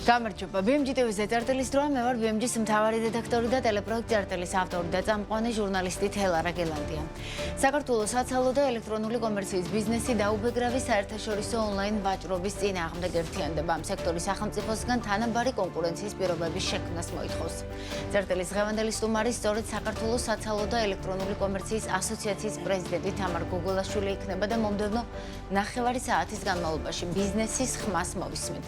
გამარჯობა. BMG TV-ს წერტილის დროა, მე ვარ BMG-ს მთავარი რედაქტორი და ტელეპროექტ წერტილის ავტორი და წამყვანი ჟურნალისტი თელარა გელანდია. საქართველოს საცალო და ელექტრონული კომერციის ბიზნესი დაუბეგრავი საერთაშორისო ონლაინ ვაჭრობის წინააღმდეგ ერთიანდება. ამ სექტორის სახელმწიფოსგან თანაბარი კონკურენციის პირობების შექმნას მოითხოვს. წერტილის დღევანდელი სტუმარი სწორედ საქართველოს საცალო და ელექტრონული კომერციის ასოციაციის პრეზიდენტი თამარ გოგოლაშვილი იქნება და მომდევნო 9 საათის განმავლობაში ბიზნესის ხმას მოვისმენთ.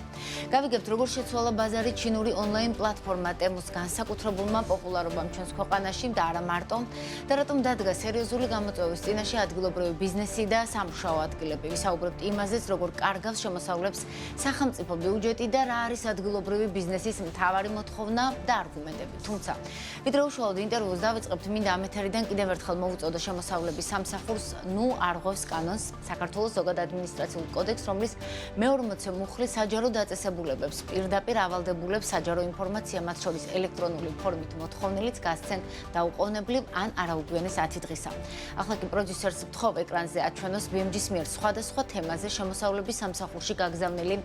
გავიგებთ, როგორ შეცვალა ბაზარი ჩინური ონლაინ პლატფორმა ტემუს განსაკუთრებულმა პოპულარობამ ჩვენს ქვეყანაში და არა მარტო და რატომ დადგა სერიოზული გამოწვევის წინაშე ადგილობრივი ბიზნესი და სამუშაო ადგილები. ვისაუბრებთ იმაზეც, როგორ კარგავს შემოსავლებს სახელმწიფო ბიუჯეტი და რა არის ადგილობრივი ბიზნესის მთავარი მოთხოვნა და არგუმენტები. თუმცა, ვიდრე უშუალოდ ინტერვიუს დავიწყებთ, მინდა ამ ეთერიდან კიდევ ერთხელ მოვუწოდო შემოსავლების სამსახურს, არ ღვევს კანონს, საქართველოს ზოგად ადმინისტრაციულ კოდექსს, რომლის მე-40 მუხლის საჯარო დაწესებულებებს პირდაპირ ავალდებულებს საჯარო ინფორმაცია, მათ შორის ელექტრონული ფორმით მოთხოვნილიც გასცენ დაუყოვნებლივ ან არაუგვიანეს 10 დღისა. ახლა კი პროდიუსერს ვთხოვ ეკრანზე აჩვენოს BMG-ს მიერ სხვადასხვა თემაზე შემოსავლების სამსახურში გაგზავნილი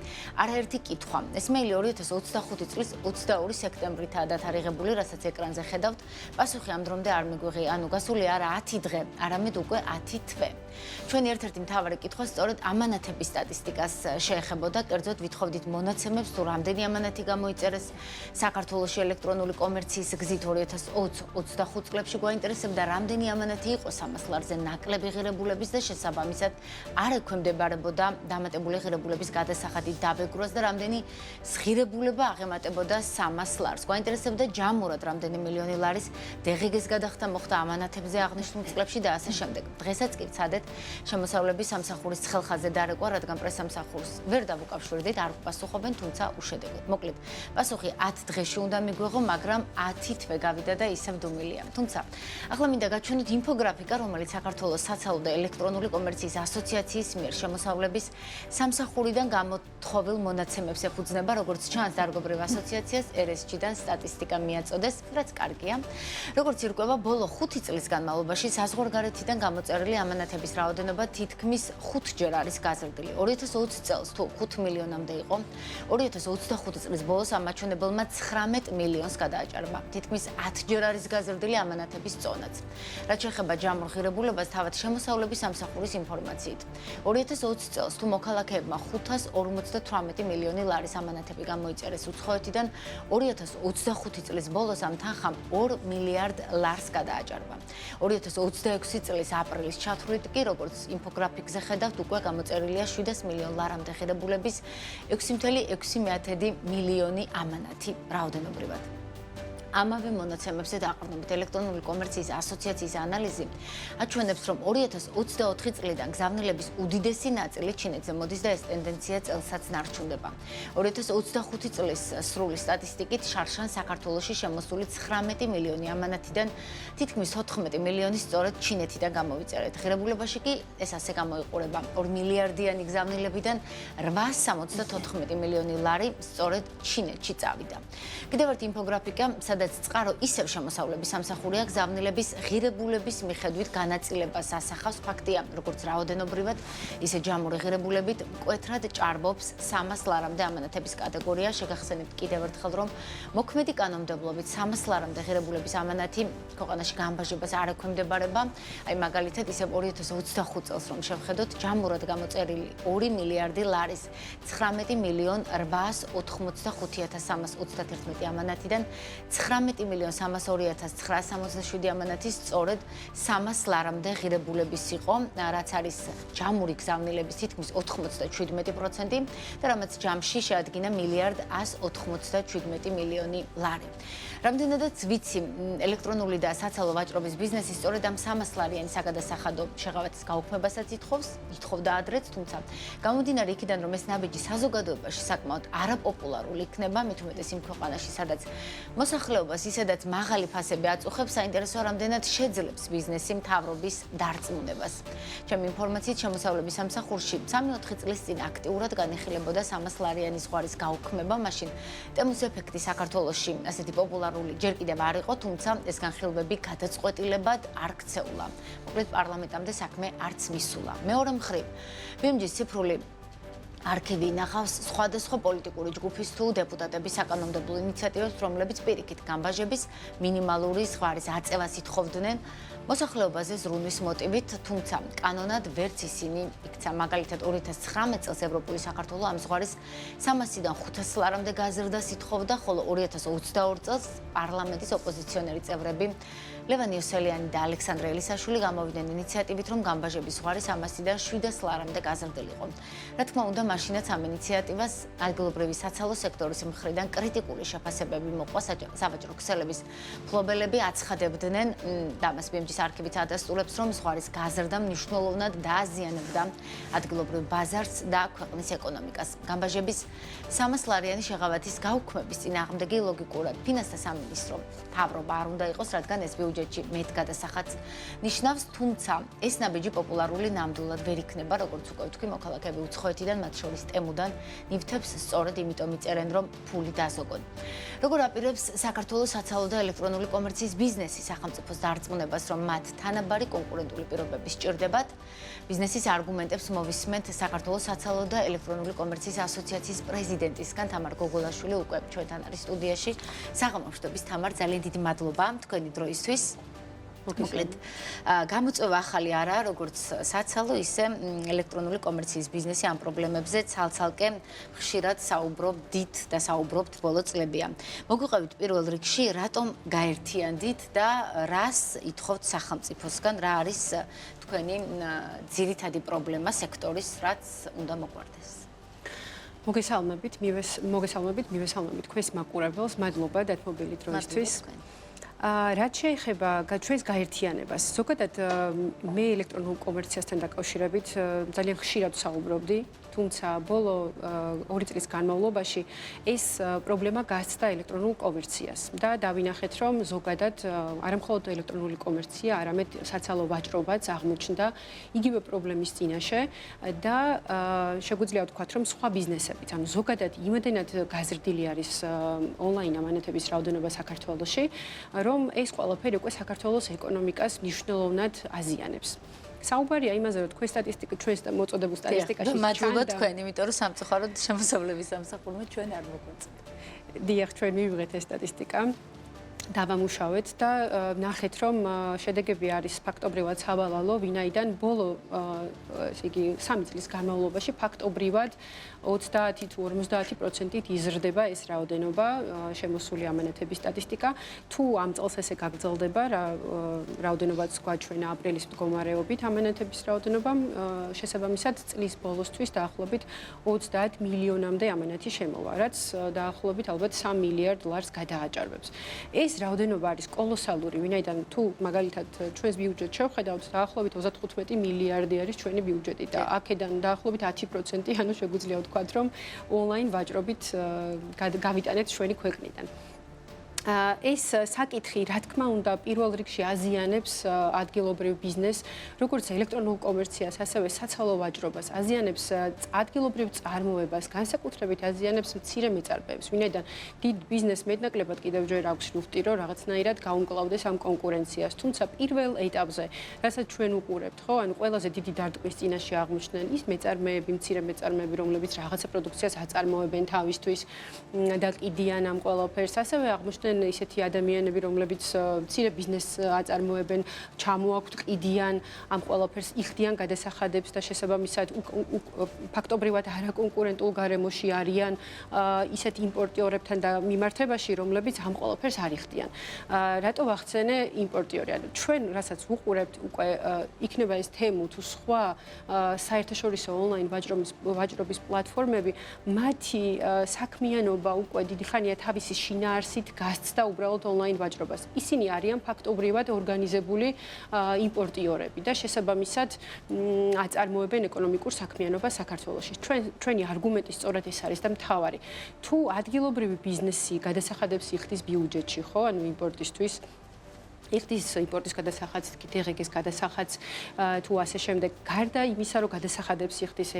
არაერთი კითხვა. ეს მეილი 2025 წლის 22 სექტემბრითაა დათარიღებული, რასაც ეკრანზე ხედავთ. პასუხი ამ დრომდე არ მიგვიღია, ანუ გასული არა 10 დღე, არამედ უკვე 10 თვე. ჩვენი ერთ-ერთი მთავარი კითხვა სწორედ ამანათების სტატისტიკას შეეხებოდა, კერძოდ ვითხოვდით მონაცემებს თუ რამდენი ამანათი გამოიწერეს საქართველოში ელექტრონული კომერციის გზით 2020-25 წლებში გვაინტერესებდა რამდენი ამანათი იყო 300 ლარზე ნაკლები ღირებულების და შესაბამისად არ ექვემდებარებოდა დამატებული ღირებულების გადასახადი დაბეგრვას და რამდენი ღირებულება აღემატებოდა 300 ლარს. გვაინტერესებდა ჯამურად რამდენი მილიონი ლარის დეღიგეს გადახდა მოხდა ამანათებზე აღნიშნულ წლებში და ასე შემდეგ. დღესაც კი ვცადეთ შემოსავლების სამსახურის ხელხაზე დარეკვა, რადგან პრესამსახურს ვერ დავუკავშირდით, არ გვპასუხობენ, თუმცა უშედეგოდ. მოკლედ, პასუხი 10 დღეში უნდა მიგვეღო, მაგრამ 10 თვე გავიდა და ისევ დუმილია. თუმცა, ახლა მინდა გაჩვენოთ ინფოგრაფიკა, რომელიც საქართველოს საცალო და ელექტრონული კომერციის ასოციაციის მიერ შემოსავლების სამსახურიდან გამოთხოვილ მონაცემებს ეფუძნება, როგორც ჩანს, დარგობრივ ასოციაციას RSG-დან სტატისტიკა მიაწოდეს, რაც კარგია. როგორც ირკვევა, ბოლო 5 წლის განმავლობაში საზღვარგარეთიდან გამოწერილი ამანათების რაოდენობა თითქმის 5-ჯერ არის გაზრდილი. 2020 წელს თუ 5 მილიონამდე იყო, 2025 წლის ბოლოს ამ მაჩვენებელმა 19 მილიონს გადააჭარბა. თითქმის 10-ჯერ არის გაზრდილი ამანათების წონაც. რაც შეეხება ჯამურ ღირებულებას, თავად შემოსავლების სამსახურის ინფორმაციით. 2020 წელს თუ მოქალაქეებმა 558 მილიონი ლარის ამანათები გამოიწერეს უცხოეთიდან, 2025 წლის ბოლოს ამ თანხამ 2 მილიარდ ლარს გადააჭარბა. 2026 წლის აპრილის ჩათვლით კი, როგორც ინფოგრაფიკზე ხედავთ, უკვე გამოწერილია 700 მილიონ ლარამდე ღირებულების 6,6 მილიონი ამანათი რაოდენობრივად. ამავე მონაცემებზე დაყრდნობით ელექტრონული კომერციის ასოციაციის ანალიზი აჩვენებს, რომ 2024 წლიდან გზავნილების უდიდესი ნაწილი ჩინეთზე მოდის და ეს ტენდენცია წელსაც ნარჩუნდება. 2025 წლის სრული სტატისტიკით შარშან საქართველოში შემოსული 19 მილიონი ამანათიდან თითქმის 14 მილიონი სწორედ ჩინეთიდან გამოვიწერეთ. ღირებულებაში კი ეს ასე გამოიყურება. 2 მილიარდიანი გზავნილებიდან 874 მილიონი ლარი სწორედ ჩინეთში წავიდა. კიდევ ერთი ინფოგრაფიკა, სადაც წყარო ისევ შემოსავლების სამსახურია, გზავნილების ღირებულების მიხედვით განაწილებას ასახავს. ფაქტია, როგორც რაოდენობრივად, ისე ჯამური ღირებულებით მკვეთრად ჭარბობს 300 ლარამდე ამანათების კატეგორია. შეგახსენებთ კიდევ ერთხელ, რომ მოქმედი კანონმდებლობით 300 ლარამდე ღირებულების ამანათი ქვეყანაში გამბაჟებას არ ექვემდებარება. აი მაგალითად, ისევ 2025 წელს რომ შევხედოთ, ჯამურად გამოწერილი 2 მილიარდი ლარის 19 მილიონ 885,331 ამანათიდან 19 მილიონ 302,967 ამანათი სწორედ 300 ლარამდე ღირებულების იყო, რაც არის ჯამური გზავნილების თითქმის 97% და რამაც ჯამში შეადგინა მილიარდ 197 მილიონი ლარი. რამდენადაც ვიცი, ელექტრონული და საცალო ვაჭრობის ბიზნესი სწორედ ამ 300 ლარიანი საგადასახადო შეღავათის გაუქმებასაც ითხოვდა ადრეც, თუმცა გამომდინარე იქიდან, რომ ეს ნაბიჯი საზოგადოებაში საკმაოდ არაპოპულარული იქნება, მით უმეტეს იმ ქვეყანაში, სადაც მოსახლეობას ისედაც მაღალი ფასები აწუხებს, საინტერესოა რამდენად შეძლებს ბიზნესი მთავრობის დარწმუნებას. ჩემი ინფორმაციით, შემოსავლების სამსახურში 3-4 წლის წინ აქტიურად განიხილებოდა 300 ლარიანი ზღვარის გაუქმება, მაშინ ტემუს ეფექტი საქართველოში ასეთი პოპულარული ჯერ კიდევ არ იყო, თუმცა ეს განხილვები გადაწყვეტილებად არ ქცეულა. მოკლედ პარლამენტამდე საქმე არც მისულა. მეორე მხრივ, BMG-ს ციფრული არქივი ინახავს სხვადასხვა პოლიტიკური ჯგუფის თუ დეპუტატების საკანონმდებლო ინიციატივებს, რომლებიც პირიქით გამბაჟების მინიმალური ზღვარის აწევას ითხოვდნენ მოსახლეობაზე ზრუნვის მოტივით, თუმცა კანონად ვერც ისინი იქცა. მაგალითად 2019 წელს ევროპული საქართველო ამ ზღვარის 300-დან 500 ლარამდე გაზრდას ითხოვდა, ხოლო 2022 წელს პარლამენტის ოპოზიციონერი წევრები ლევან იოსელიანი და ალექსანდრე ელისაშვილი გამოვიდნენ ინიციატივით, რომ გამბაჟების ზღვარი 300-დან 700 ლარამდე გაზრდილიყო. რა თქმა უნდა, მაშინაც ამ ინიციატივას ადგილობრივი საცალო სექტორის მხრიდან კრიტიკული შეფასებები მოყვა. სავაჭრო ქსელების მფლობელები აცხადებდნენ და ამას BMG-ის არქივიც ადასტურებს, რომ ზღვარის გაზრდა მნიშვნელოვნად დააზიანებდა ადგილობრივ ბაზარს და ქვეყნის ეკონომიკას. გამბაჟების 300 ლარიანი შეღავათის გაუქმების წინააღმდეგი ლოგიკურად ფინანსთა სამინისტრო მთავრობა არ უნდა იყოს, რადგან ეს ბიუჯეტში მეტ გადასახადს ნიშნავს, თუმცა ეს ნაბიჯი პოპულარული ნამდვილად ვერ იქნება, როგორც უკვე ვთქვი, მოქალაქეები უცხოეთიდან, მათ შორის ტემუდან ნივთებს სწორედ იმიტომ იწერენ, რომ ფული დაზოგონ. როგორ აპირებს საქართველოს საცალო და ელექტრონული კომერციის ბიზნესი სახელმწიფოს დარწმუნებას, რომ მათ თანაბარი კონკურენტული პირობები სჭირდებათ? ბიზნესის არგუმენტებს მოვისმენთ საქართველოს საცალო და ელექტრონული კომერციის ასოციაციის პრეზიდენტისგან თამარ გოგოლაშვილი უკვე ჩვენთან არის სტუდიაში. საღამოშტების თამარ, ძალიან დიდი მადლობა თქვენი დროისთვის. მოკლედ, გამოწვევა ახალი არაა, როგორც საცალო, ისე ელექტრონული კომერციის ბიზნესი ამ პრობლემებზე ცალ-ცალკე ხშირად საუბრობდით და საუბრობთ ბოლო წლებია. მოგვიყევით პირველ რიგში, რატომ გაერთიანდით და რას ითხოვთ სახელმწიფოსგან, რა არის თქვენი ძირითადი პრობლემა სექტორის, რაც უნდა მოგვარდეს? მოგესალმებით, მივესალმებით თქვენს მაყურებელს, მადლობა დათმობილი დროისთვის. რაც შეეხება ჩვენს გაერთიანებას, ზოგადად მე ელექტრონულ კომერციასთან დაკავშირებით ძალიან ხშირად საუბრობდი, თუმცა ბოლო 2 წლის განმავლობაში ეს პრობლემა გასცდა ელექტრონულ კომერციას და დავინახეთ, რომ ზოგადად არამხოლოდ ელექტრონული კომერცია, არამედ საცალო ვაჭრობაც აღმოჩნდა იგივე პრობლემის წინაშე და შეგვიძლია ვთქვათ, რომ სხვა ბიზნესებიც, ანუ ზოგადად იმედენად გაზრდილი არის ონლაინ ამანათების რაოდენობა საქართველოში, რომ ეს ყველაფერი უკვე საქართველოს ეკონომიკას მნიშვნელოვნად აზიანებს. საუბარია იმაზე, რომ თქვენ სტატისტიკა ჩვენს მოწოდებულ სტატისტიკაში ჩანდა. მადლობა თქვენ, იმიტომ რომ სამწუხაროდ შემოსავლების სამსახურმა ჩვენ არ მოგვაწევთ. დიახ, ჩვენ მივიღეთ ეს სტატისტიკა. დავამუშავეთ და ნახეთ, რომ შედეგები არის ფაქტობრივად სავალალო, ვინაიდან ბოლო ესე იგი 3 წლის განმავლობაში ფაქტობრივად 30 თუ 50%-ით იზრდება ეს რაოდენობა, შემოსული ამანათების სტატისტიკა. თუ ამ წელს ესე გაგრძელდება, რაოდენობაც გვაჩვენა აპრილის მდგომარეობით ამანათების რაოდენობამ, შესაბამისად წლის ბოლოსთვის დაახლოებით 30 მილიონამდე ამანათი შემოვა, რაც დაახლოებით ალბათ 3 მილიარდ დოლარს გადააჭარბებს. ეს რაოდენობა არის კოლოსალური, ვინაიდან თუ მაგალითად ჩვენს ბიუჯეტს შევხედავთ, დაახლოებით 35 მილიარდი არის ჩვენი ბიუჯეტი და აქედან დაახლოებით 10%, ანუ შეგვიძლია ვთქვათ, რომ ონლაინ ვაჭრობით გავიტანეთ ჩვენი ქვეყნიდან. ეს საკითხი, რა თქმა უნდა, პირველ რიგში აზიანებს ადგილობრივ ბიზნესს, როგორც ელექტრონულ კომერციას, ასევე საცალო ვაჭრობას, აზიანებს ადგილობრივ წარმოებას, განსაკუთრებით აზიანებს მცირე მეწარმეებს, ვინაიდან დიდ ბიზნესს მეტნაკლებად კიდევ ჯერ აქვს ლუფტი, რომ რაღაცნაირად გაუმკლავდეს ამ კონკურენციას. თუმცა პირველ ეტაპზე, რასაც ჩვენ უყურებთ, ხო, ანუ ყველაზე დიდი დარტყმის წინაშე აღმოჩნდნენ ის მეწარმეები, მცირე მეწარმეები, რომლებიც რაღაცა პროდუქციას აწარმოებენ თავისთვის და ყიდიან ამ ყველაფერს, ასევე აღმოჩნდნენ ისეთი ადამიანები, რომლებიც მცირე ბიზნესს აწარმოებენ, ჩამოაქვთ, ყიდიან ამ ყველაფერს, იხდიან გადასახადებს და შესაბამისად ფაქტობრივად არაკონკურენტულ გარემოში არიან ისეთ იმპორტიორებთან და მიმართებაში, რომლებიც ამ ყველაფერს არ იხდიან. რატო ვახცენე იმპორტიორი? ანუ ჩვენ, რასაც ვუყურებთ, უკვე იქნება ეს თემუ თუ სხვა საერთაშორისო ონლაინ ვაჭრობის პლატფორმები, მათი საქმიანობა უკვე დიდი ხანია თავისი შინაარსით გასცდა უბრალოდ ონლაინ ვაჭრობას. ისინი არიან ფაქტობრივად ორგანიზებული იმპორტიორები და შესაბამისად აწარმოებენ ეკონომიკურ საქმიანობას საქართველოში. ჩვენი არგუმენტი სწორად ეს არის და მთავარი. თუ ადგილობრივი ბიზნესი გადასახადებს იხდის ბიუჯეტში, ხო, ანუ იმპორტისთვის იხდის იმპორტის გადასახადს, დღეგის გადასახადს თუ ასე შემდეგ. გარდა იმისა, რომ გადასახადებს იხდის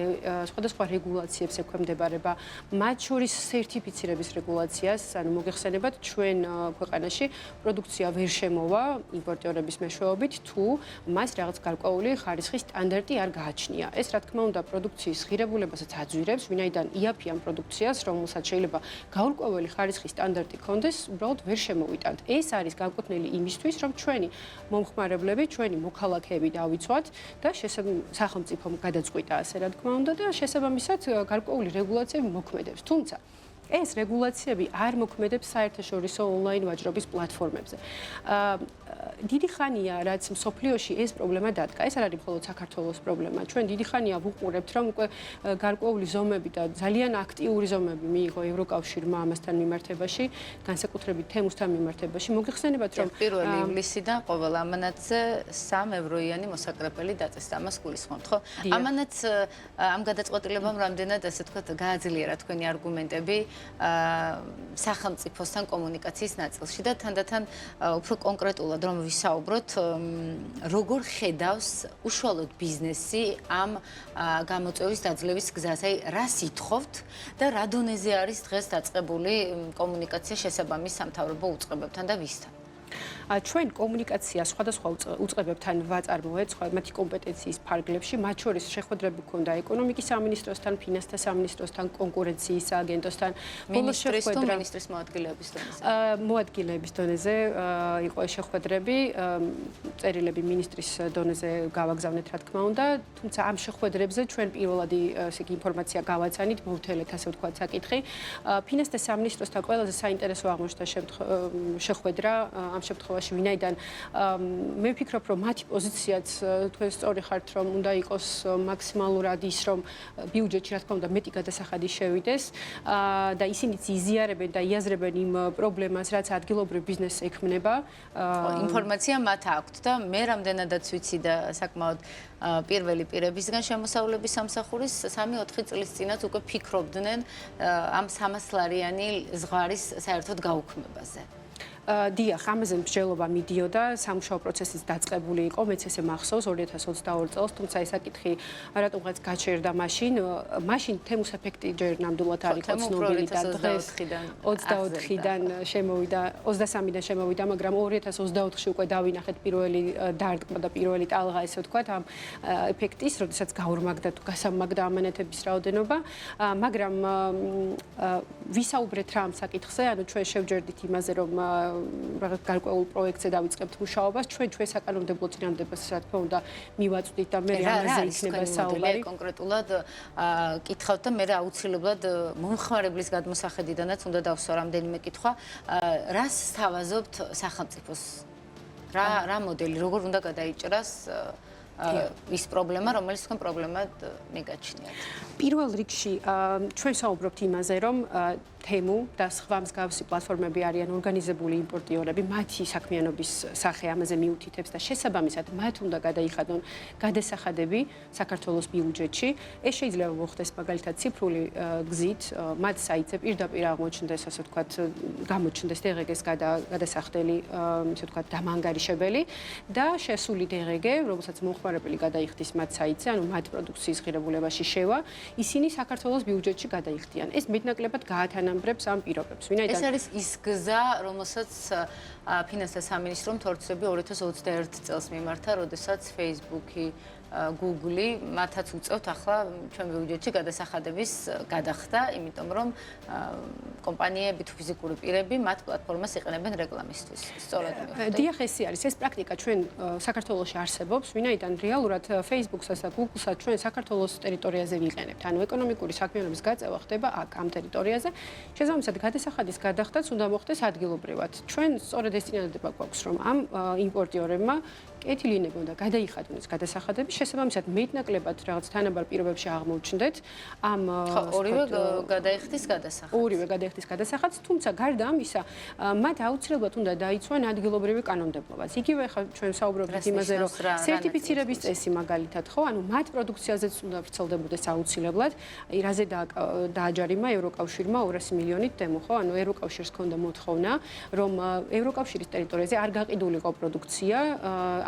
სხვადასხვა რეგულაციებს ექვემდებარება, მათ შორის სერტიფიცირების რეგულაციას, ანუ მოგეხსენებათ, ჩვენ ქვეყანაში პროდუქცია ვერ შემოვა იმპორტიორების მეშვეობით, თუ მას რაღაც გარკვეული ხარისხის სტანდარტი არ გააჩნია. ეს რა თქმა უნდა პროდუქციის ღირებულებასაც აძვირებს, ვინაიდან იაფიან პროდუქციას, რომელსაც შეიძლება გაურკვეველი ხარისხის სტანდარტი ჰქონდეს, უბრალოდ ვერ შემოვიტანთ. ეს არის განკუთვნილი იმისთვის, რომ ჩვენი მომხმარებლები, ჩვენი მოქალაქეები დავიცვათ და სახელმწიფომ გადაწყვიტა ასე რა თქმა უნდა და შესაბამისად გარკვეული რეგულაციები მოქმედებს. თუმცა ეს რეგულაციები არ მოქმედებს საერთაშორისო ონლაინ ვაჭრობის პლატფორმებზე. დიდი ხანია, რაც მსოფლიოში ეს პრობლემა დადგა. ეს არ არის მხოლოდ საქართველოს პრობლემა. ჩვენ დიდი ხანია ვუყურებთ, რომ უკვე გარკვეული ზომები და ძალიან აქტიური ზომები მიიღო ევროკავშირმა ამასთან მიმართებაში, განსაკუთრებით თემუსთან მიმართებაში. მოგეხსენებათ, რომ 1 ივლისიდან ყოველ ამანატზე 3 ევროიანი მოსაკრეფელი დაწესდა. ამას გულისხმობთ, ხო? ამანაც ამ გადაწყვეტილებამ რამდენად, ასე ვთქვათ, გააძლიერა თქვენი არგუმენტები სახელმწიფოსთან კომუნიკაციის ნაწილში და თანდათან უფრო კონკრეტულად რომ ვისაუბროთ, როგორ ხედავს უშუალოდ ბიზნესი ამ გამოწვევის დაძლევის გზას, აი რას ითხოვთ და რა დონეზე არის დღეს დაწყებული კომუნიკაცია შესაბამის სამთავრობო უწყებებთან და ვისთან? ჩვენ კომუნიკაცია სხვადასხვა უწყებებთან ვაწარმოებთ, მათი კომპეტენციის ფარგლებში, მათ შორის შეხვედრები გვქონდა ეკონომიკის სამინისტროსთან, ფინანსთა სამინისტროსთან, კონკურენციის სააგენტოსთან, მინისტრის მოადგილეების დონეზე. მოადგილეების დონეზე იყო შეხვედრები, წერილები მინისტრის დონეზე გავაგზავნეთ, რა თქმა უნდა, თუმცა ამ შეხვედრებზე ჩვენ პირველადი ესე იგი ინფორმაცია გავაცანით, მოვთელეთ ასე ვთქვათ საკითხი. ფინანსთა სამინისტროსთან ყველაზე საინტერესო აღმოჩნდა შეხვედრა ამ შემთხვევაში ვინაიდან მე ვფიქრობ, რომ მათი პოზიციაც თქვენ სწორი ხართ, რომ უნდა იყოს მაქსიმალურად ის, რომ ბიუჯეტში რა თქმა უნდა მეტი გადასახადი შევიდეს და ისინიც იზიარებენ და იაზრებენ იმ პრობლემას, რაც ადგილობრივ ბიზნესს ექმნება. ინფორმაცია მათ აქვთ და მე რამდენადაც ვიცი და საკმაოდ პირველი პირებისგან შემოსავლების სამსახურის 3-4 წლის წინაც უკვე ფიქრობდნენ ამ 300 ლარიანი ზღვარის საერთოდ გაუქმებაზე. დიახ, ამაზე მსჯელობა მიდიოდა, სამუშაო პროცესიც დაწყებული იყო, მეც ესე მახსოვს 2022 წელს, თუმცა ეს საკითხი რატომღაც გაჩერდა მაშინ თემუს ეფექტი ჯერ ნამდვილად არ იყო ცნობილი და დღეს 24-დან შემოვიდა, 23-დან შემოვიდა, მაგრამ 2024-ში უკვე დავინახეთ პირველი დარტყმა და პირველი ტალღა, ესე ვთქვათ, ამ ეფექტის, როდესაც გაორმაგდა თუ გასამაგდა ამანათების რაოდენობა, მაგრამ ვისაუბრეთ რა ამ საკითხზე, ანუ ჩვენ შევჯერდით იმაზე, რომ რაღაც გარკვეულ პროექტზე დავიწყებთ მუშაობას, ჩვენ საკანონმდებლო წინადადებას რა თქმა უნდა მივაწვდით და მე ამაზე იქნება საუბარი. კონკრეტულად კითხავთ და მე აუცილებლად მომხმარებლის გადმოსახედიდანაც უნდა დავსვა რამდენიმე კითხვა. რას სთავაზობთ სახელმწიფოს? რა მოდელი, როგორ უნდა გადაიჭრას ის პრობლემა, რომელიც თქვენ პრობლემად მიგაჩნიათ? პირველ რიგში ჩვენ საუბრობთ იმაზე, რომ თემუ და სხვა მსგავსი პლატფორმები არიან ორგანიზებული იმპორტიორები, მათი საქმიანობის სახე ამაზე მიუთითებს და შესაბამისად მათ უნდა გადაიხადონ გადასახადები საქართველოს ბიუჯეტში. ეს შეიძლება მოხდეს მაგალითად ციფრული გზით, მათ საიტზე პირდაპირ აღმოჩნდეს, ასე ვთქვათ, გამოჩნდეს დღეგეს გადასახდელი, ასე ვთქვათ, დამანგარიშებელი და შესული დღეგე, რომელსაც მომხმარებელი გადაიხდის მათ საიტზე, ანუ მათ პროდუქციის ღირებულებაში შევა, ისინი საქართველოს ბიუჯეტში გადაიხდიან. ეს მეტნაკლებად გაათანამბრებს ამ პირობებს. ეს არის ის გზა, რომელსაც ფინანსთა სამინისტრომ თორცები 2021 წელს მიმართა, როდესაც Facebook-ი, Google-ი მათაც უწევთ ახლა ჩვენ ბიუჯეტში გადასახადების გადახდა, იმიტომ რომ კომპანიები თუ ფიზიკური პირები მათ პლატფორმას იყენებენ რეკლამისთვის. სწორად მივხვდი. დიახ, ესე არის. ეს პრაქტიკა ჩვენ საქართველოში არსებობს, ვინაიდან რეალურად Facebook-საც და Google-საც ჩვენ საქართველოს ტერიტორიაზე ვიყენებთ. ანუ ეკონომიკური საქმიანობის გაწევა ხდება აქ ამ ტერიტორიაზე. შესაბამისად, გადასახადის გადახდაც უნდა მოხდეს ადგილობრივად. ჩვენ სწორედ ეს წინადადება გვაქვს, რომ ამ იმპორტიორებმა კეთილინები უნდა გადაიხადონ ეს გადასახადები, შესაბამისად მეტნაკლებად რაღაც თანაბარ პირობებში აღმოჩნდეთ ამ ორივე გადაიხდის გადასახადს. ორივე გადაიხდის გადასახადს, თუმცა გარდა ამისა, მათ აუცილებლად უნდა დაიცვან ადგილობრივი კანონმდებლობაც. იგივე ხა ჩვენ საუბრობთ იმაზე, რომ სერტიფიცირების წესი მაგალითად, ხო, ანუ მათ პროდუქციაზეც უნდა ვრცელდებოდეს აუცილებლად, რაზე დააჯარიმა ევროკავშირმა 200 მილიონით დემო, ხო, ანუ ევროკავშირს ჰქონდა მოთხოვნა, რომ ევროკავშირის ტერიტორიაზე არ გაყიდულიყო პროდუქცია,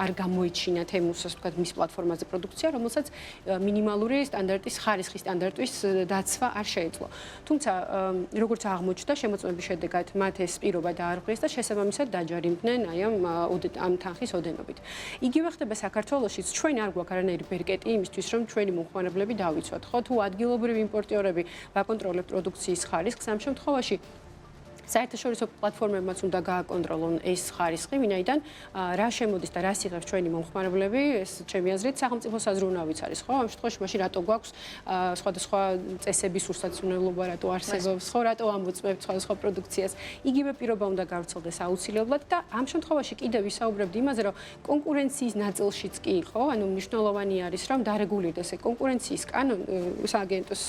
არ გამოიჩინა თემუსას, თქვა მის პლატფორმაზე პროდუქცია, რომელსაც მინიმალური სტანდარტის ხარისხის სტანდარტის დაცვა არ შეეძლო. თუმცა, როგორც აღმოჩნდა, შემოწმების შედეგად მათ ეს პირობა დაარღვიეს და შესაბამისად დაჯარიმდნენ აი ამ თანხის ოდენობით. იგივე ხდება საქართველოშიც, ჩვენ არ გვაქვს არანაირი ბერკეტი იმისთვის, რომ ჩვენი მომხმარებლები დავიცვათ, ხო, თუ ადგილობრივი იმპორტიორები ვაკონტროლებთ პროდუქციის ხარისხს, ამ შემთხვევაში საერთაშორისო პლატფორმებმაც უნდა გააკონტროლონ ეს ხარისხი, ვინაიდან რა შემოდის და რას იღებს ჩვენი მომხმარებლები, ეს ჩემი აზრით სახელმწიფო საზრუნავიც არის, ხო? ამ შემთხვევაში მაშინ რატო გვაქვს სხვადასხვა წესების უსაცუნებლობა, რატო არსებობს, ხო, რატო ამოწმებთ სხვადასხვა პროდუქციას. იგივე პირობა უნდა გავრცელდეს აუცილებლად და ამ შემთხვევაში კიდევ ვისაუბრებთ იმაზე, რომ კონკურენციის ნაწილშიც კი, ხო, ანუ მნიშვნელოვანი არის, რომ დარეგულირდეს ეს კონკურენციის სააგენტოს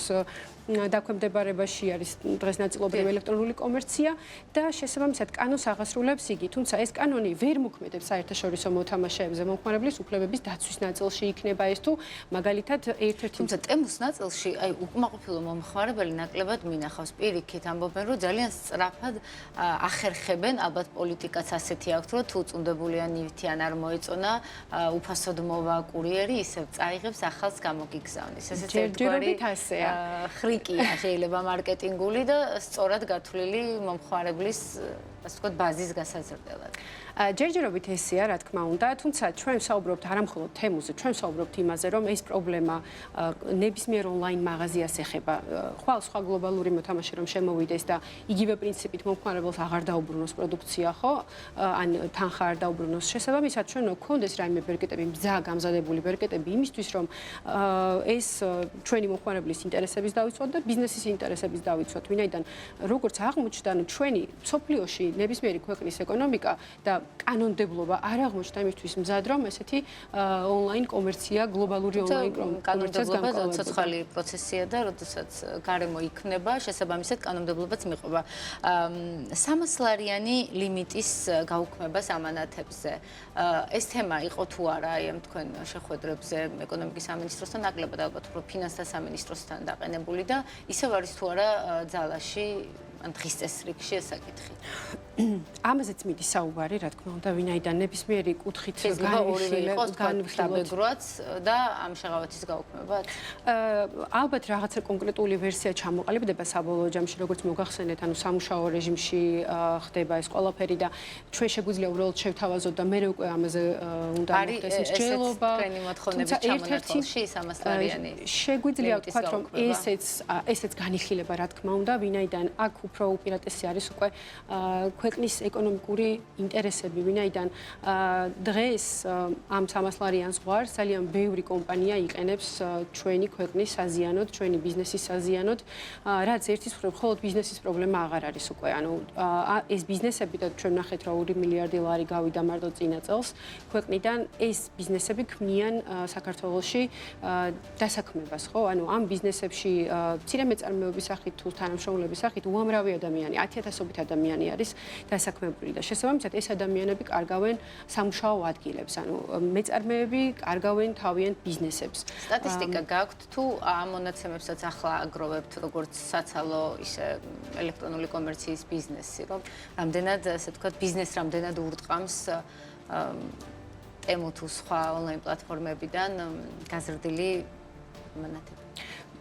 დაქვემდებარებაში არის დღეს ნაწილობრივ ელექტრონული კომერცია და შესაბამისად კანონს აღასრულებს იგი, თუმცა ეს კანონი ვერ მოქმედებს საერთაშორისო მოთამაშეებზე მომხმარებლის უფლებების დაცვის ნაწილში იქნება ეს თუ მაგალითად ერთ-ერთი თუმცა ტემუს ნაწილში აი უკმაყოფილო მომხმარებელი ნაკლებად მინახავს პირიქით ამბობენ რომ ძალიან სწრაფად ახერხებენ ალბათ პოლიტიკაც ასეთი აქვს რომ თუ წუნდებულია ნივთი ან არ მოეწონა უფასოდ მოვა კურიერი ისევ წაიღებს ახალს გამოგიგზავნის ესეც ერთგვარი ხრიკია შეიძლება მარკეტინგული და სწორად გათვლილი მომხმარებლის ასე ვთქვათ ბაზის გასაზრდელად. ჯერჯერობით ესეა, რა თქმა უნდა, თუმცა ჩვენ ვსაუბრობთ არა მხოლოდ თემუზე, ჩვენ ვსაუბრობთ იმაზე, რომ ეს პრობლემა ნებისმიერ ონლაინ მაღაზიას ეხება. ხვალ სხვა გლობალური მოთამაშე რომ შემოვიდეს და იგივე პრინციპით მომხმარებელს აღარ დაუბრუნოს პროდუქცია, ხო? ან თანხა არ დაუბრუნოს. შესაბამისად, ჩვენ უნდა გქონდეს რაიმე ბერკეტები, მზა გამზადებული ბერკეტები იმისთვის, რომ ეს ჩვენი მომხმარებლის ინტერესების დავიცვათ და ბიზნესის ინტერესების დავიცვათ. ვინაიდან როგორც აღმოჩნდა, ჩვენი სოფლიოში ნებისმიერი ქვეყნის ეკონომიკა და კანონმდებლობა არ აღმოჩნდა იმისთვის მზად, რომ ესეთი ონლაინ კომერცია, გლობალური ონლაინ კომერციას კანონმდებლობა ცოცხალი პროცესია და როდესაც გარემო იქნება, შესაბამისად კანონმდებლობაც მიყვება. 300 ლარიანი ლიმიტის გაუქმებას ამანათებზე. ეს თემა იყო თუ არა აი ამ თქვენ შეხვედრებზე ეკონომიკის სამინისტროსთან, ნაკლებად ალბათ უფრო ფინანსთა სამინისტროსთან დაყენებული და ისევ არის თუ არა ძალაში ან დღის წესრიგში ეს საკითხი. ამაზეც მიდის საუბარი, რა თქმა უნდა, ვინაიდან ნებისმიერი კუთხით განვიხილოთ და ამ შეღავათის გაუქმებაც. ალბათ რაღაცა კონკრეტული ვერსია ჩამოყალიბდება საბოლოო ჯამში, როგორც მოგახსენეთ, ანუ სამუშაო რეჟიმში ხდება ეს ყველაფერი და ჩვენ შეგვიძლია უბრალოდ შევთავაზოთ და მე უკვე ამაზე უნდა მოხდეს მსჯელობა. თქვენი მოთხოვნების ჩამონათვალში 300 ლარიანი. შეგვიძლია ვთქვათ, რომ ესეც განიხილება, რა თქმა უნდა, ვინაიდან აქ უფრო უპირატესი არის უკვე ქვეყნის ეკონომიკური ინტერესები, ვინაიდან დღეს ამ 300 ლარიან ზღვარს ძალიან ბევრი კომპანია იყენებს ჩვენი ქვეყნის საზიანოდ, ჩვენი ბიზნესის საზიანოდ, რაც ერთის მხრივ ბიზნესის პრობლემა აღარ არის უკვე. ანუ ეს ბიზნესები და ჩვენ ნახეთ რა 2 მილიარდი ლარი გავიდა მარტო წინა წელს ქვეყნიდან, ეს ბიზნესები ქმნიან საქართველოში დასაქმებას, ხო? ანუ ამ ბიზნესებში მცირე მეწარმეობის სახით თუ თანამშრომლების სახით უამრავი ადამიანი, 10,000-ობით ადამიანი არის დასაქმებული და შესაბამისად ეს ადამიანები კარგავენ სამუშაო ადგილებს, ანუ მეწარმეები კარგავენ თავიანთ ბიზნესებს. სტატისტიკა გაქვთ თუ ამ მონაცემებსაც ახლა აგროვებთ როგორც საცალო, ისე ელექტრონული კომერციის ბიზნესი, რომ რამდენად, ასე ვთქვათ, ბიზნესს რამდენად ურტყამს ტემუ თუ სხვა ონლაინ პლატფორმებიდან გაზრდილი მონათები.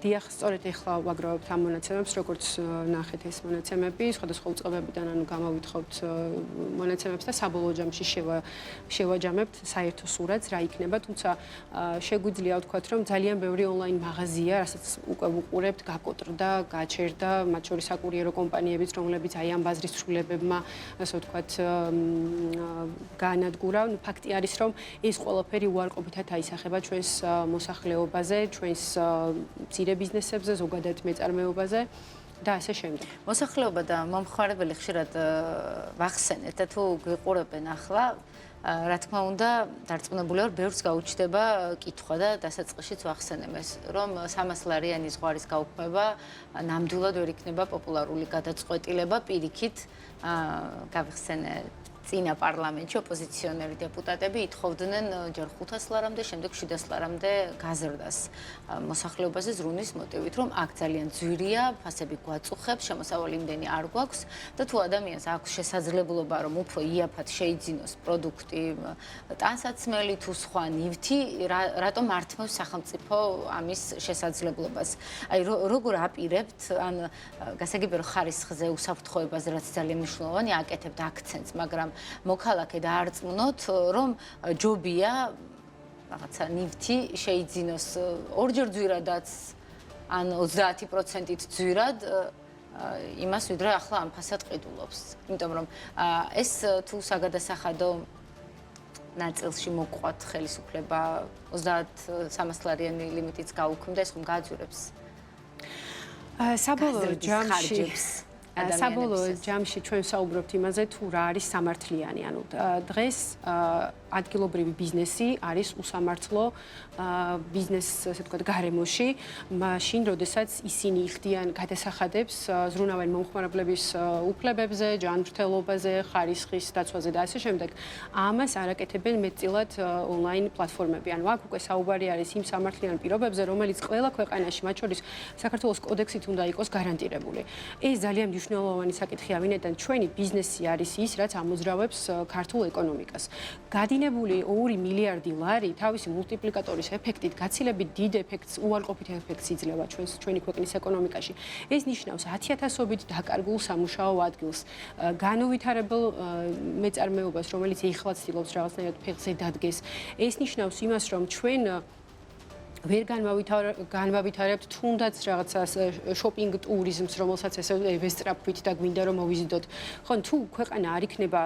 დიახ, სწორედ ეხლა ვაგროვებთ ამ მონაცემებს, როგორც ნახეთ ეს მონაცემები, სხვადასხვა უწყებებიდან ანუ გამოვითხოვთ მონაცემებს და საბოლოო ჯამში შევაჯამებთ საერთო სურათს, რა იქნება, თუმცა შეგვიძლია ვთქვათ, რომ ძალიან ბევრი ონლაინ მაღაზია, რასაც უკვე ვუყურებთ, გაკოტრდა, გაჩერდა, მათ შორის საკურიერო კომპანიებიც, რომლებიც აი ამ ბაზრის ცვლილებებმა, ასე ვთქვათ, გაანადგურა. ფაქტი არის, რომ ეს ყველაფერი უარყოფითად აისახება ჩვენს მოსახლეობაზე, ჩვენს მცირე ბიზნესებზე, ზოგადად მეწარმეობაზე და ასე შემდეგ. მოსახლეობა და მომხმარებელი ხშირად ვახსენეთ და თუ გიყურებენ ახლა რა თქმა უნდა, დარწმუნებული ვარ, ბევრს გაუჩნდება კითხვა და დასაწყისშიც ვახსენებ ეს, რომ 300 ლარიანი ზღვარის გაუქმება ნამდვილად ვერ იქნება პოპულარული გადაწყვეტილება, პირიქით გავიხსენე წინა პარლამენტში ოპოზიციონერი დეპუტატები ითხოვდნენ ჯერ 500 ლარამდე, შემდეგ 700 ლარამდე გაზრდას მოსახლეობაზე ზრუნის მოტივით, რომ აქ ძალიან ძვირია, ფასები გვაწუხებს, შემოსავალი იმდენი არ გვაქვს და თუ ადამიანს აქვს შესაძლებლობა, რომ უფრო იაფად შეიძინოს პროდუქტი, ტანსაცმელი თუ სხვა ნივთი, რატომ ართმევს სახელმწიფო ამის შესაძლებლობას? აი როგორ აპირებთ, ან გასაგებია რომ ხარისხზე უსაფრთხოებაზე, რაც ძალიან მნიშვნელოვანია, აკეთებთ აქცენტს, მაგრამ მოქალაქე დაარწმუნოთ, რომ ჯობია რაღაცა ნივთი შეიძინოს ორჯერ ძვირადაც ან 30%-ით ძვირად იმას ვიდრე ახლა ამ ფასად ყიდულობს. იმიტომ რომ ეს თუ საგადასახადო ნაწილში მოყვათ ხელისუფლება 30-300 ლარიანი ლიმიტიც გაუქმდა, ეს ხომ გააძვირებს საბოლოო ჯამში ჩვენ საუბრობთ იმაზე, თუ რა არის სამართლიანი. ანუ დღეს ადგილობრივი ბიზნესი არის უსამართლო ბიზნეს, ასე ვთქვათ, გარემოში, მაშინ, როდესაც ისინი იხდიან გადასახადებს ზრუნავენ მომხმარებლების უფლებებზე, ჯანმრთელობაზე, ხარისხის დაცვაზე და ასე შემდეგ. ამას არ აკეთებენ მეტწილად ონლაინ პლატფორმები. ანუ აქ უკვე საუბარი არის იმ სამართლიან პირობებზე, რომელიც ყველა ქვეყანაში, მათ შორის საქართველოს კოდექსით უნდა იყოს გარანტირებული. ეს ძალიან მნიშვნელოვანი საკითხია, ვინაიდან ჩვენი ბიზნესი არის ის, რაც ამოძრავებს ქართულ ეკონომიკას. გადინებული 2 მილიარდი ლარი თავისი მულტიპლიკატორის ეფექტით გაცილებით დიდ ეფექტს, უარყოფით ეფექტს იძლევა ჩვენი ქვეყნის ეკონომიკაში. ეს ნიშნავს 10,000-ობით დაკარგულ სამუშაო ადგილს, განუვითარებელ მეწარმეობას, რომელიც ეხლა ცდილობს რაღაცნაირად ფეხზე დადგეს. ეს ნიშნავს იმას, რომ ჩვენ ვერ განვავითარებთ თუნდაც რაღაცა შოპინგ ტურიზმს, რომელსაც ესე ვესწრაფვით და გვინდა რომ მოვიზიდოთ. ხო, თუ ქვეყანა არ იქნება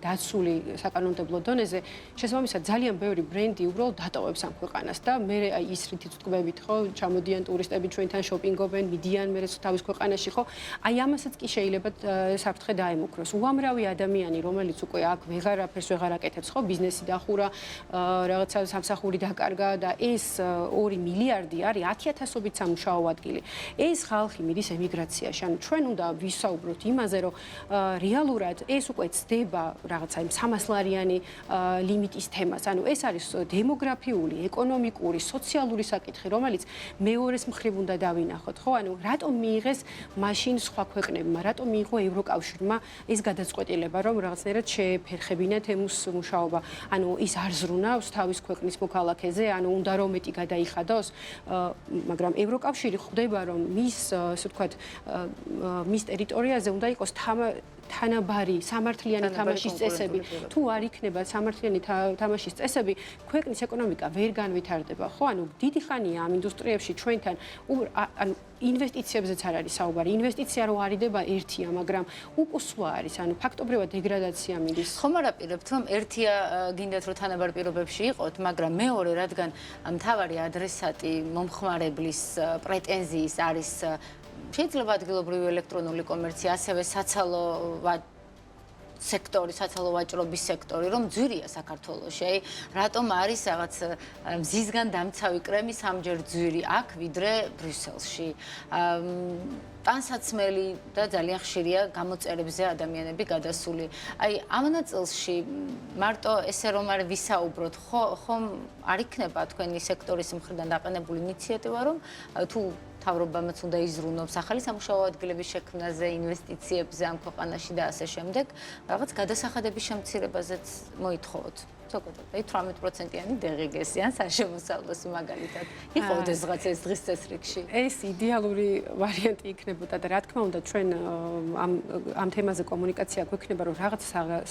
დაცული საკანონმდებლო დონეზე, შესაბამისად ძალიან ბევრი ბრენდი უბრალოდ დატოვებს ამ ქვეყანას და მე აი ის რითიც ვტყვებით, ხო, ჩამოდიან ტურისტები ჩვენთან შოპინგობენ, მიდიან მე თავის ქვეყანაში, ხო? აი ამასაც კი შეიძლება საფრთხე დაემუქროს. უამრავი ადამიანი, რომელიც უკვე აქ ვეღარაფერს ვეღარ აკეთებს, ხო, ბიზნესი დახურა, რაღაცა სამსახური დაკარგა და ეს 2 მილიარდი არის 10,000-ობით სამუშაო ადგილი. ეს ხალხი მიდის ემიგრაციაში. ანუ ჩვენ უნდა ვისაუბროთ იმაზე, რომ რეალურად ეს უკვე ცდება რაღაცა იმ 300 ლარიანი ლიმიტის თემას. ანუ ეს არის დემოგრაფიული, ეკონომიკური, სოციალური საკითხი, რომელიც მეორეს მხრივ უნდა დავინახოთ, ხო? ანუ რატომ მიიღეს მაშინ სხვა ქვეყნებმა, რატომ მიიღო ევროკავშირმა ეს გადაწყვეტილება, რომ რაღაცნაირად შეეფერხებინათ ემუს მუშაობა. ანუ ის არ ზრუნავს თავის ქვეყნის მოქალაქეზე, ანუ უნდა რომ მეტი გადაიხადოს, მაგრამ ევროკავშირი ხვდება, რომ მის, ასე ვთქვათ, მის ტერიტორიაზე უნდა იყოს თანაბარი სამართლიანი თამაშის წესები. თუ არ იქნება სამართლიანი თამაშის წესები, ქვეყნის ეკონომიკა ვერ განვითარდება, ხო? ანუ დიდი ხანია ამ ინდუსტრიებში ჩვენთან, ანუ ინვესტიციებზეც არ არის საუბარი. ინვესტიცია რო არიდება ერთია, მაგრამ უკუსვა არის, ანუ ფაქტობრივად დეგრადაცია მიდის. ხომ არ აპირებთ, რომ ერთია გინდათ რომ თანაბარ პირობებში იყოთ, მაგრამ მეორე, რადგან მთავარი ადრესატი მომხმარებლის პრეტენზიის არის შეიძლება ადგილობრივი ელექტრონული კომერცია, ასევე საცალო სექტორი, საცალო ვაჭრობის სექტორი, რომ ძვირია საქართველოში. აი, რატომ არის რაღაც მზისგან დამცავი კრემი სამჯერ ძვირი აქ, ვიდრე ბრიუსელში? ტანსაცმელი და ძალიან ხშირია გამოწერებზე ადამიანები გადასული. აი, ამ ნაწილში მარტო ესე რომ არ ვისაუბროთ, ხომ არ იქნება თქვენი სექტორის მხრიდან დაყენებული ინიციატივა, რომ თუ თავრობამაც უნდა იზრუნოს ახალი სამუშაო ადგილების შექმნაზე, ინვესტიციებზე ამ ქვეყანაში და ასე შემდეგ, რაღაც გადასახადების შემცირებაზეც მოითხოვოთ. ზოგადად, აი 18%-იანი დეღიგესი ან საშემოსავლოს მაგალითად. იყავდეს რაღაც ეს დღის წესრიგში. ეს იდეალური ვარიანტი იქნებოდა და რა თქმა უნდა ჩვენ ამ თემაზე კომუნიკაცია გვექნება, რომ რაღაც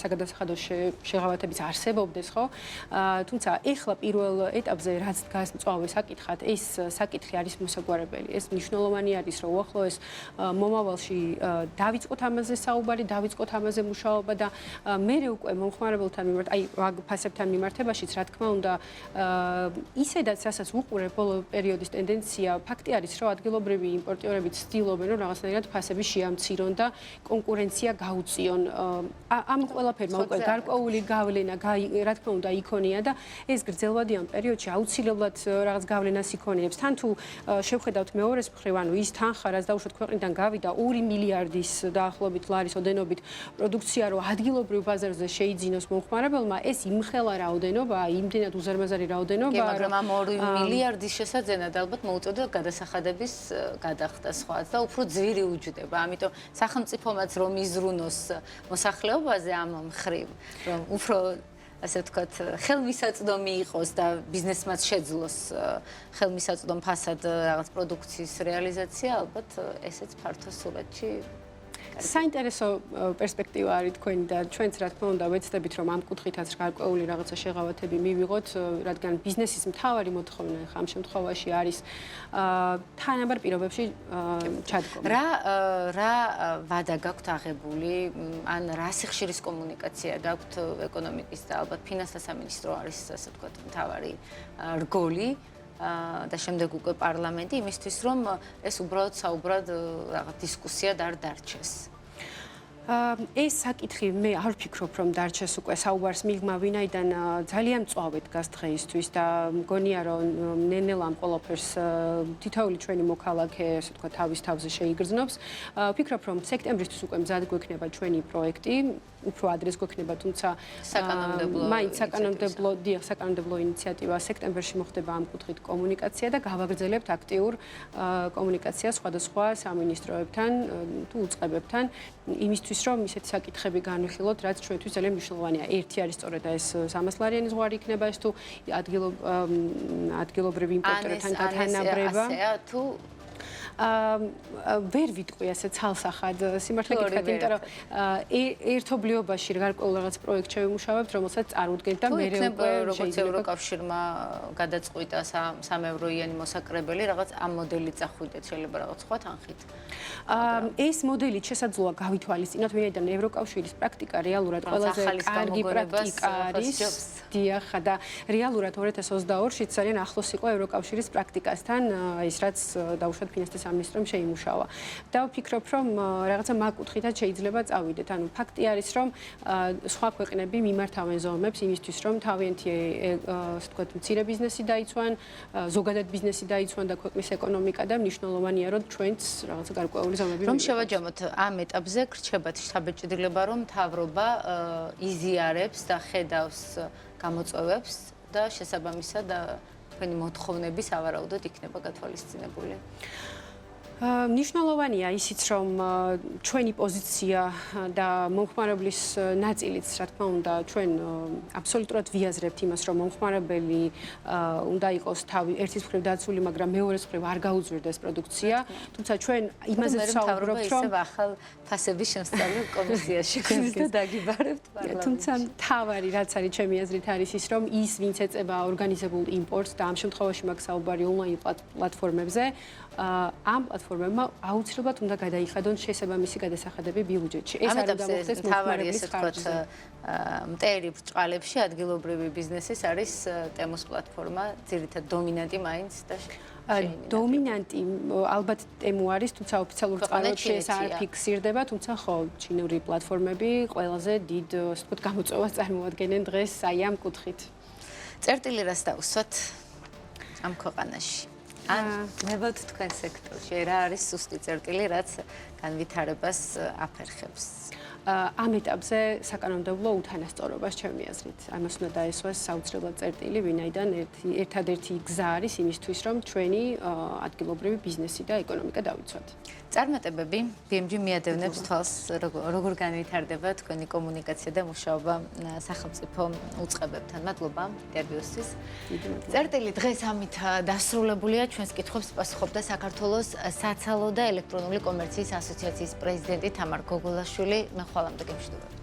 საგადასახადო შეღავათებიც არსებობდეს, ხო? თუმცა ეხლა პირველ ეტაპზე რაც დგას მწვავე საკითხად, ეს საკითხი არის მოსაგვარებელი. ეს მნიშვნელოვანი არის, რომ უახლოეს მომავალში დავიწყოთ ამაზე საუბარი, დავიწყოთ ამაზე მუშაობა და მე უკვე მომხმარებელთან მიმართ, აი ფასები ბიზნესებთან მიმართებაშიც, რა თქმა უნდა, ისედაც რასაც უყურებ ბოლო პერიოდის ტენდენცია, ფაქტი არის, რომ ადგილობრივი იმპორტიორები ცდილობენ, რომ რაღაცნაირად ფასები შეამცირონ და კონკურენცია გაუწიონ. ამ ყველაფერმა უკვე გარკვეული გავლენა, რა თქმა უნდა, იქონია და ეს გრძელვადიან პერიოდში აუცილებლად რაღაც გავლენას იქონიებს. თან თუ შევხედავთ მეორეს მხრივ, ანუ ის თანხა, რაც დაუშვათ ქვეყნიდან გავიდა 2 მილიარდის დაახლოებით ლარის ოდენობით პროდუქცია, რომ ადგილობრივ ბაზარზე შეიძინოს მომხმარებელმა, ეს იმხელა რაოდენობაა, იმდენად უზარმაზარი რაოდენობაა, მაგრამ ამ 2 მილიარდის შესაძენად ალბათ მოუწოდა გადასახადების გადახდა სხვაც და უფრო ძვირი უჯდება. ამიტომ სახელმწიფომაც რომ იზრუნოს მოსახლეობაზე ამ მხრივ, რომ უფრო ასე ვთქვათ, ხელმისაწვდომი იყოს და ბიზნესმაც შეძლოს ხელმისაწვდომ ფასად რაღაც პროდუქციის რეალიზაცია, ალბათ ესეც ფართო სურათში საინტერესო პერსპექტივა არის თქვენი და ჩვენც რა თქმა უნდა ვეცდებით რომ ამ კუთხითაც გარკვეული რაღაცა შეღავათები მივიღოთ, რადგან ბიზნესის მთავარი მოთხოვნა ამ შემთხვევაში არის თანაბარ პირობებში ჩადგომა. რა ვადა გაქვთ აღებული, ან რა სიხშირის კომუნიკაცია გაქვთ ეკონომიკის და ალბათ ფინანსთა სამინისტრო არის ასე ვთქვათ მთავარი რგოლი და შემდეგ უკვე პარლამენტი იმისთვის რომ ეს უბრალოდ საუბრად რაღაც დისკუსია არ დარჩეს. ეს საკითხი მე არ ვფიქრობ რომ დარჩეს უკვე საუბარს მიღმა ვინაიდან ძალიან მწვავედ დგას დღეისთვის და მგონია რომ ნელ-ნელა ამ ყველაფერს თითოეული ჩვენი მოქალაქე ასე ვთქვათ თავის თავზე შეიგრძნობს. ვფიქრობ რომ სექტემბრისთვის უკვე მზად გვექნება ჩვენი პროექტი, უფრო ადრეს გვექნება, თუმცა საკანონმდებლო ინიციატივა სექტემბერში მოხდება ამ კუთხით კომუნიკაცია და გავაგრძელებთ აქტიურ კომუნიკაციას სხვადასხვა სამინისტროებთან თუ უწყებებთან იმისთვის რომ ისეთი საკითხები განვიხილოთ, რაც ჩვენთვის ძალიან მნიშვნელოვანია. ერთი არის სწორედ ეს 300 ლარიანი ზღვარი იქნება ეს თუ ადგილობრივი იმპორტერთან გათანაბრება. ვერ ვიტყვი ასე ცალსახად სიმართლე გითხრათ, იმიტომ რომ ერთობლიობაში გარკვეულ რაღაც პროექტს შევიმუშავებთ, რომელსაც წარუდგენთ და მე უკვე როგორც ევროკავშირმა გადაწყვიტა 3 ევროიანი მოსაკრებელი, რაღაც ამ მოდელით წახვიდეთ, შეიძლება რაღაც სხვა თანხით. ეს მოდელი შესაძლოა გავითვალისწინოთ, ვინაიდან ევროკავშირის პრაქტიკა რეალურად ყველაზე კარგი პრაქტიკა არის. დიახ, და რეალურად 2022-ში ძალიან ახლოს იყო ევროკავშირის პრაქტიკასთან, ის რაც დაუშვათ ფინანსთა სამინისტრომ შეიმუშავა. და ვფიქრობ, რომ რაღაცა მაგკუთხითაც შეიძლება წავიდეთ. ანუ ფაქტი არის, რომ სხვა ქვეყნები მიმართავენ ზომებს იმისთვის, რომ თავიანთი ასე ვთქვათ, მცირე ბიზნესი დაიცვან, ზოგადად ბიზნესი დაიცვან და ქვეყნის ეკონომიკა და მნიშვნელოვანია, რომ ჩვენც რაღაცა გარკვეული ზომები რომ შევაჯამოთ ამ ეტაპზე გრჩებათ შთაბეჭდილება, რომ მთავრობა იზიარებს და ხედავს გამოწვევებს და შესაბამისად თქვენი მოთხოვნები სავარაუდოდ იქნება გათვალისწინებული. მნიშვნელოვანია ისიც, რომ ჩვენი პოზიცია და მომხმარებლის ნაწილიც, რა თქმა უნდა, ჩვენ აბსოლუტურად ვიაზრებთ იმას, რომ მომხმარებელი უნდა იყოს ერთის მხრივ დაცული, მაგრამ მეორეს მხრივ არ გაუძვირდეს პროდუქცია. თუმცა ჩვენ იმაზე ვსაუბრობთ, რომ ახალ ფასების შემსწავლელ კომისიას შექმნით და დაგიბარებთ პარლამენტში. თუმცა მთავარი რაც არის ჩემი აზრით არის ის, რომ ის ვინც ეწევა ორგანიზებულ იმპორტს და ამ შემთხვევაში მაგ საუბარი ონლაინ პლატფორმებზე, ამ პლატფორმებმა აუცილებლად უნდა გადაიხადონ შესაბამისი გადასახადები ბიუჯეტში. ეს არ უნდა მოხდეს მომხმარებლის ხარჯზე. მტერი ბრწყალებში ადგილობრივი ბიზნესის არის ტემოს პლატფორმა, ძირითადად დომინანტი მაინც და დომინანტი ალბათ ტემო არის, თუმცა ოფიციალურ წყაროებში ეს არ ფიქსირდება, თუმცა ხო, ჩინური პლატფორმები ყველაზე დიდ, ასე ვთქვათ, გამოწვევას წარმოადგენენ დღეს აი ამ კუთხით. წერტილი რას დაუსვათ ამ ქვეყანაში? ან ნებავთ თქვენ სექტორში, რა არის სუსტი წერტილი, რაც განვითარებას აფერხებს? ამ ეტაპზე საკანონმდებლო უთანასწორობას ჩემი აზრით. ამას უნდა დაესვას საოცრებად წერტილი, ვინაიდან ერთადერთი გზა არის იმისთვის, რომ ჩვენი ადგილობრივი ბიზნესი და ეკონომიკა დავიცვათ. წარმატებები, BMG მიადევნებს თვალს, როგორ განვითარდება თქვენი კომუნიკაცია და მუშაობა სახელმწიფო უწყებებთან. მადლობა ინტერვიუსთვის. წერტილი დღეს ამით დასრულებულია. ჩვენს კითხვებს პასუხობდა საქართველოს საცალო და ელექტრონული კომერციის ასოციაციის პრეზიდენტი თამარ გოგოლაშვილი. მე ხვალამდე გემშვიდობებით.